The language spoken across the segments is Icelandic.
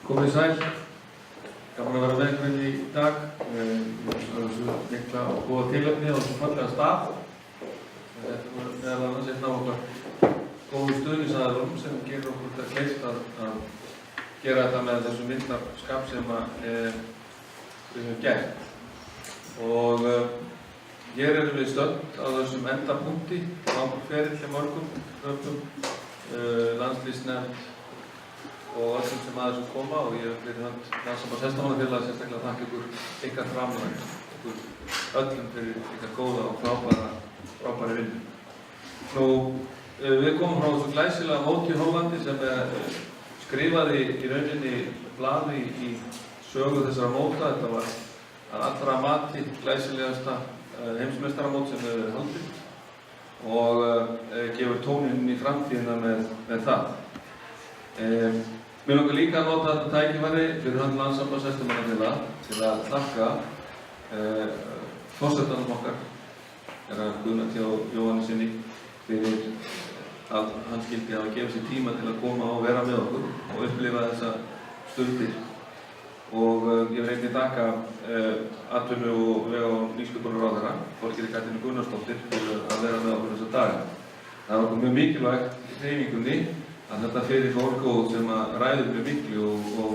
Komið sæl, gaman að vera með ykkur í dag þessu mikla og góða tilefni og þessu fallega stað. Þetta var meðal annars einn af okkar góðu stuðningsaðilum sem gerir okkur þetta kleift að gera þetta með þessu myndarskap sem við höfum gert. Og hér erum við stödd á þessum endapunkti, langur ferill hjá mörgum klöppum, landslýsnefnd og öllum sem að þessu koma, og ég fyrir hönd Landssambands hestamannafélags sérstaklega þakka ykkur ykkar framlag, ykkur öllum fyrir ykkar góða og frábæri vinnu. Við komum frá þessu glæsilega móti í Hollandi sem skrifaði í rauninni blaði í sögu þessara móta. Þetta var að allra mati glæsilegasta heimsmeistaramót sem hefur verið haldið og gefur tóninn í framtíðina með það. Mér langar líka að nota þetta tækifæri fyrir hönd Landssambands hestamannafélags til að þakka forsetanum okkar, herra Guðna T. Jóhannessyni, fyrir að hann skyldi hafa gefið sér tíma til að koma og vera með okkur og upplifa þessa stundir. Og ég vil einnig þakka atvinnu- og vega- og nýsköpunarráðherra, Þorgerði Katrínu Gunnarsdóttur, fyrir að vera með okkur þessa daga. Það er okkur mjög mikilvægt í hreyfingunni að þetta fyrir fólk sem ræður mjög miklu og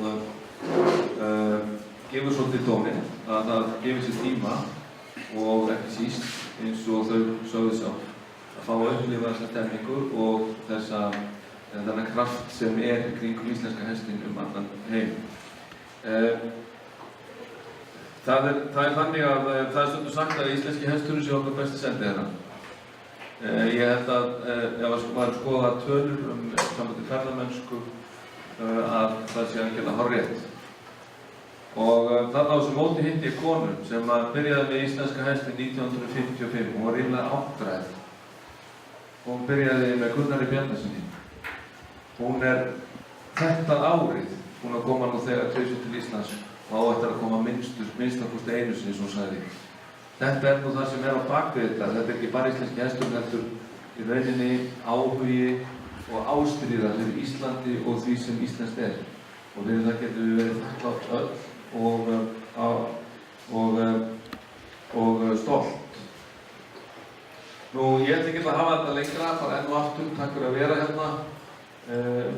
gefur svolítið tóninn, að það gefur sér tíma og ekki síst eins og þau sögðu sjálf að fá að upplifa þessa stemningu og þennan kraft sem kringum íslenska hestinn allan heim. Það er þannig að það er stundum sagt að íslenski hesturinn sé okkar besti sendiherra. Ég held að ef maður skoða tölur sambandi ferðamennsku að það sé algjörlega hárrétt. Og þarna á þessu móti hitti ég konu sem byrjaði með íslenska hestinn 1955. Hún var ríflega áttræð. Hún byrjaði með Gunnari Bjarnasyni. Hún þetta árið búin að koma nú þegar tvisvar til Íslands og á eftir að koma minnstakosti einu sinni, svo sagði. Þetta nú það sem á bakvið þetta. Þetta ekki bara íslenski hesturinn, heldur í rauninni áhugi og ástríða fyrir Íslandi og því sem íslenskt Og fyrir það getum við verið þakklátt öll og stolt. Ég ætla ekki að hafa þetta lengra, bara enn og aftur. Takk fyrir að vera hérna.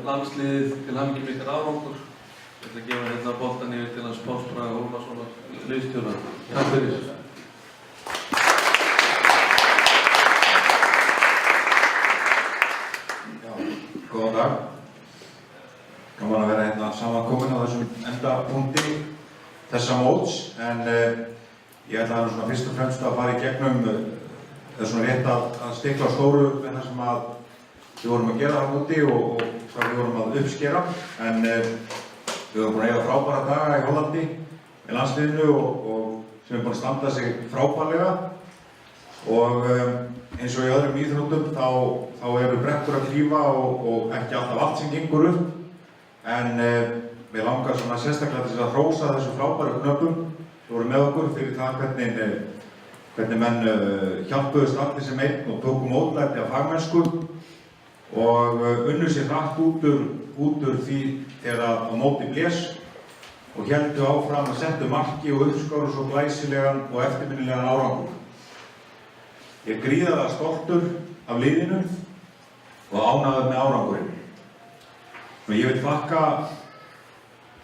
Landsliðið til hamingju mikið árangur. Ég ætla að gefa hérna boltann yfir til hans Páls Braga Hólmarssonar, liðsstjóra. Takk fyrir. Góðan dag. Gaman að vera hérna samankomin á þessum endapunkti þessa móts, en ég ætla að fyrst og fremst að fara í gegnum þessum rétt að stikla á stóru með það sem við vorum að gera þar úti og hvað við vorum að uppskera. En við vorum búin að eiga frábæra daga í Hollandi með landsliðinu og sem búin að standa sig frábærlega. Og eins og í öðrum íþróttum þá eru brekkur að klífa og ekki alltaf allt sem gengur upp. En við langar svona sérstaklega til að hrósa þessu frábæru knöppum sem voru með okkur fyrir það hvernig menn hjálpuðust allir sem einn og tóku mótlæti af fagmennsku og unnu sér hratt út úr því þegar á móti blés og héldu áfram að setja marki og uppskáru svo glæsilegan og eftirminnilegan árangur. Ég gríðarlega stoltur af liðinu og ánægður með árangurinn. Ég vil þakka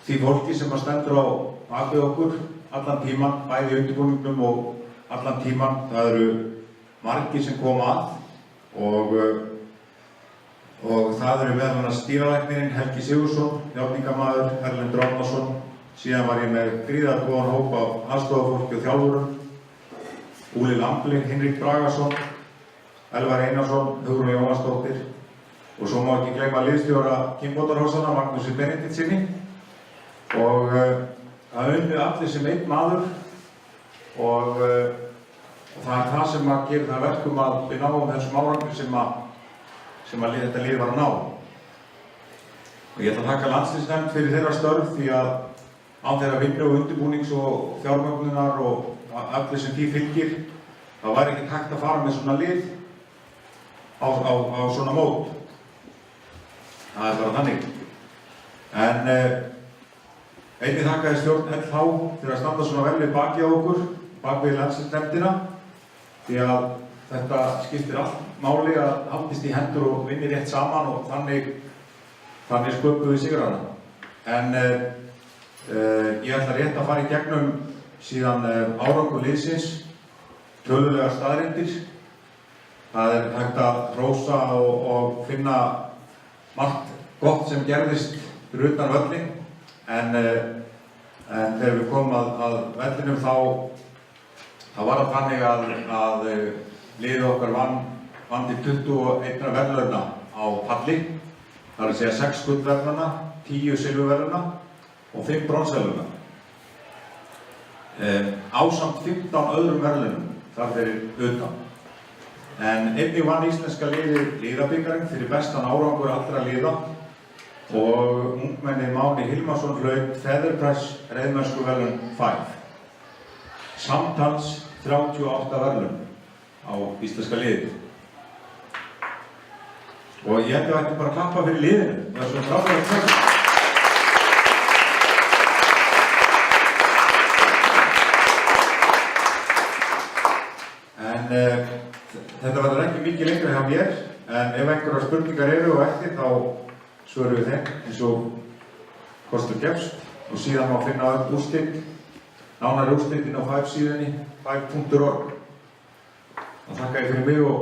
því fólki sem stendur á bakvið okkur allan tíman, bæði í undirbúningnum og allan tíman. Það eru margir sem koma að og það eru meðal annars stýralæknirinn Helgi Sigurðsson, járningamaður Erlendur Árnason. Síðan var ég með gríðarlega góðan hóp af aðstofafólki og þjálfurum. Úli Lambli, Hinrik Bragason, Elvar Einarsson, Hugrún Jóhannsdóttir og svo má ekki gleyma liðsstjóra kynbótarhósana, Magnúsi Benediktssyni. Og það unnu allir sem einn maður og það það sem gerir það verkum að við náum þessum árangri sem þetta lið var að ná. Og ég ætla að þakka landsliðsnefnd fyrir þeirra störf því að án þeirra vinnu og undirbúnings og fjármögnunar og allir sem því fylgir, það væri ekki hægt að fara með svona lið á svona mót. Það bara þannig. En Einnig þakkaði stjórn LH fyrir að standa svona vel við baki á okkur, bak við landsliðsnefndina, því að þetta skiptir allt máli að haldist í hendur og vinni rétt saman og þannig sköpum við sigrana. En ég ætla rétt að fara í gegnum síðan árangur liðsins, tölulegar staðreyndir. Það hægt að hrósa og finna margt gott sem gerðist fyrir utan völlinn, en þegar við komum að vellinum þá var það þannig að liðið okkar vann til 21 verðlauna á palli. Það er að segja 6 gullverðlauna, 10 silfurverðlauna og 5 bronsverðlauna. Ásamt 15 öðrum verðlaunum þar fyrir utan. En einnig vann íslenska liðið liðabikarinn fyrir bestan árangur allra liða og ungmenni Máni Hilmarsson hlaut Feather Press reiðmennskuverðlaun 5. Samtals 38 verðlaun á íslenska liðið. Og ég held að ætti bara að klappa fyrir liðinu. Það er svo frábært að En þetta verður ekki mikið lengra hjá mér, en ef einhverjar spurningar eru og eftir þá svörum við þeim eins og kostur gefst og síðan má finna öll úrslit, nánari úrslitin á 5 síðunni, 5.org. Og þakka ég fyrir mig og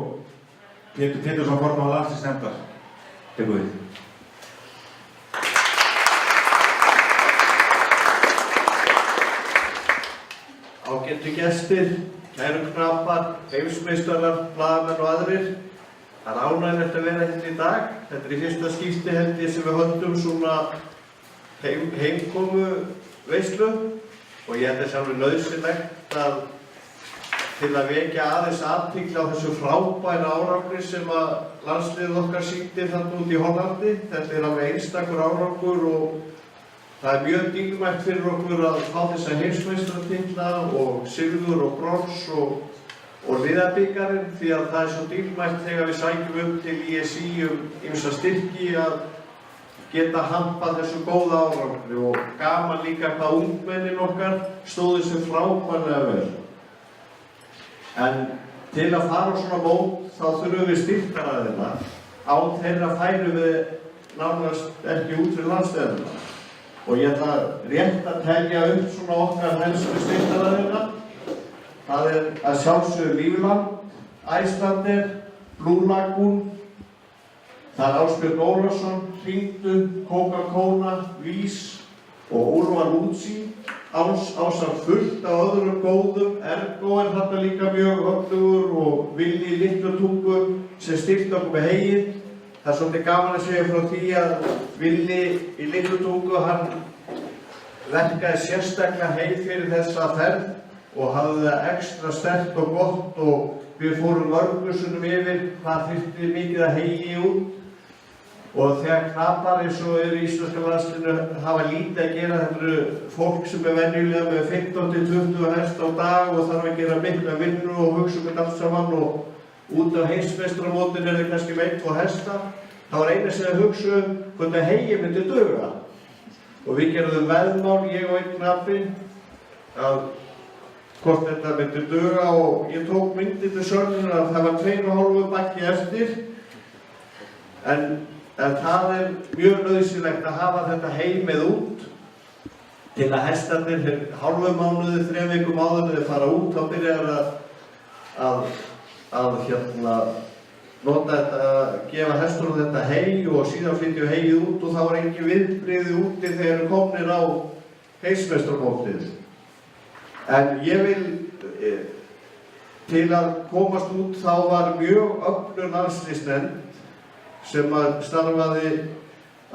Pétur Pétursson formaður landsliðsnefndar. Tekur við. Ágætu gestir, kæru knapar, heimsmeistarar, blaðamenn og aðrir. Það er ánægilegt að vera hérna í dag. Þetta er í fyrsta skipti held ég sem við höldum svona heimkomu veislu og ég held þess alveg nauðsynlegt til að vekja aðeins athygli á þessu frábæra árangri sem að landsliðið okkar sýndi þarna út í Hollandi. Þetta er alveg einstakur árangur og það er mjög dýrmætt fyrir okkur að fá þessa heimsmeistaratitla og silfur og brons og liðabikarinn, því að það er svo dýrmætt þegar við sækjum upp til ISI ýmsa styrki að geta hampað þessu góða árangri og gaman líka hvað ungmennin okkar stóðu þessu frábærlega vel. En til að fara á svona mót þá þurfum við styrktaraðina. Án þeirra færum við nánast ekki út fyrir landsliðina. Og ég ætla rétt að telja upp svona okkar helstu styrktaraðina. Það er að sjálfsögðu Lífland, Icelandair, Blue Lagoon, það er Ásbjörn Ólafsson, Hringdu, Coca-Cola, Vís og Úlfar Lútsi, ásamt fullt af öðrum góðum. Ergo er þarna líka mjög öflugur og Villi í Litlutungu sem styrkti okkur með heyið. Það er svolítið gaman að segja frá því að Villi í Litlutungu, hann verkaði sérstaklega hey fyrir þessa ferð og hafði það ekstra sterkt og gott og við fórum mörgursunum yfir hvað þyrfti mikið að heyi út. Og þegar knapar eins og eru í íslenska landsliðinu hafa lítið að gera, þetta eru fólk sem er venjulega með 15-20 hesta á dag og þarf að gera mikla vinnu og hugsa um þetta allt saman og út af heimsmeistaramótinu er það kannski með 1-2 hesta. Það var eina sem að hugsa um hvernig heyi myndi duga. Og við gerðum veðmál, ég og einn knapi, að hvort þetta myndi duga og ég tók myndið til sörnunar að það var 2,5 bakki eftir. En það er mjög nauðsynlegt að hafa þetta heimið út til að hestarnir hálfum mánuði, 3 vikum áður þegar þeir fara út, þá byrjar að nota þetta, gefa hestunum þetta hey og síðan flytja heyið út og þá er engin viðbrigði úti þegar þeir eru komnir á heimsmeistaramótið. En ég vil, til að komast út þá var mjög öflug landsliðsnefnd sem starfaði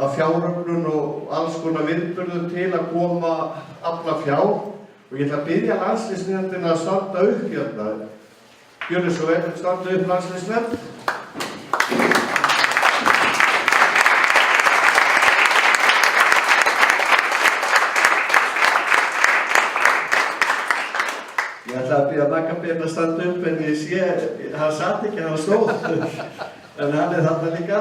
af fjáröflun og alls konar viðburðum til að koma afla fjár og ég ætla að biðja landsliðsnefndina að standa upp hérna. Gjörðu svo vel, standa upp landsliðsnefnd. Ég ætla að biðja Magga að standa upp en ég sé, hann satt ekki, hann stóð. En hann er þarna líka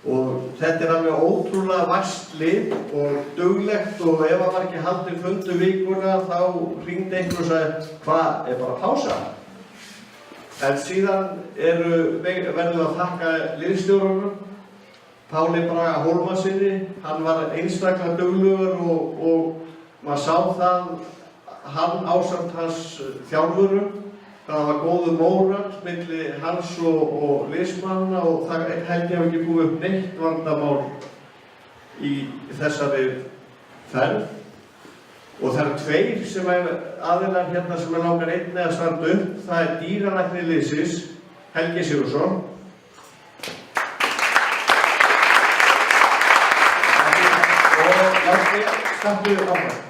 Og þetta alveg ótrúlega vasst lið og duglegt og ef það var ekki haldið fundu vikuna þá hringdi einhver og sagði hvað, bara pása? En síðan verðum við að þakka liðsstjórunum, Páli Braga Hólmasinni, hann var einstaklega duglegur og maður sá það, hann ásamt hans þjálfurum, það var góður mórall milli hans og liðsmanna og það held ég hafi ekki búið upp neitt vandamál í þessari ferð. Og það eru tveir sem aðilar hérna sem langar einnig að standa upp, það dýralæknir liðsins, Helgi Sigurðsson. Og Járni standu áfram.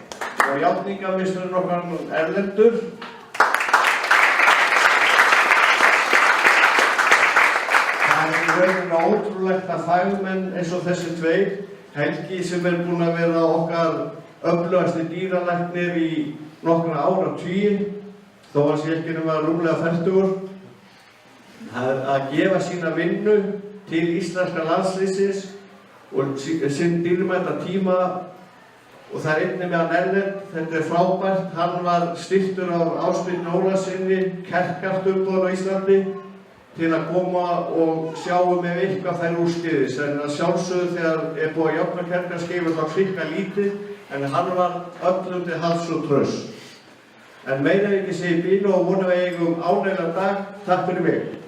Og játningamisturinn okkar Erlendur. Það í rauninni ótrúlegt að fagmenn eins og þessi tveir, Helgi sem búinn að vera okkar öflugasti dýralæknir í nokkra áratugi, þó að sé ekki nema rúmlega 40, að gefa sína vinnu til íslenska landsliðsins og sinn dýrmæta tíma. Og það einnig með hann Erlend, þetta frábært, hann var styrktur af Ásbjörn Ólasinni, Kærkartumboðan á Íslandi, til að koma og sjá ef eitthvað fær úrskeiðis. En að sjálfsögðu þegar búið að jafna Kærkarskeifu þá klikka lítið, en hann var öllum til halds og traust. En meira ekki sé í bílu og vonum við eigum ánægjan dag. Takk fyrir mig.